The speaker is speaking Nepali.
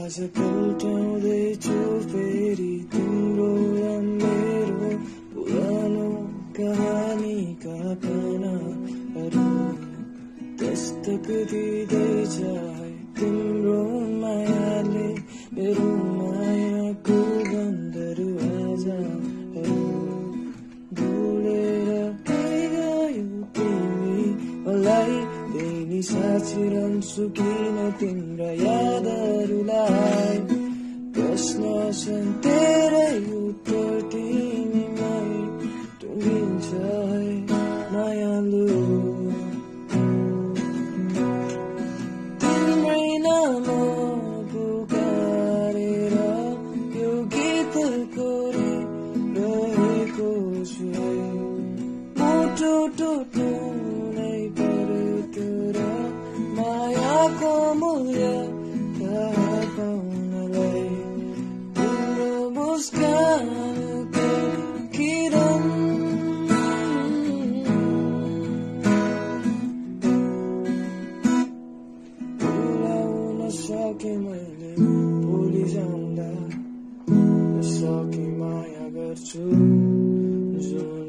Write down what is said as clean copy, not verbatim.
आजकल टाउँदैछु फेरि तिम्रो र मेरो पुरानो कहानीका पानाहरू दस्तक दिँदैछ है तिम्रो मायाले मेरो मायाको बन्दहरू आजहरू भुलेर गयो तिमी मलाई बेनी साचिरहन्छु किन तिम्रा यादहरूलाई प्रश्न छन् तेरै उत्तर तिमीमै टुङ्गिन्छ है मायालु तिम्रै नाम पुकारेर यो गीत कोरिरहेको छु है मुटु टुट्नु नै पर्यो तर मायाको मूल्य थाहा पाउनलाई तिम्रो मुस्कानको किरण भुलाउन सके मैले भुलि जाउँदा सके माया गर्छु जो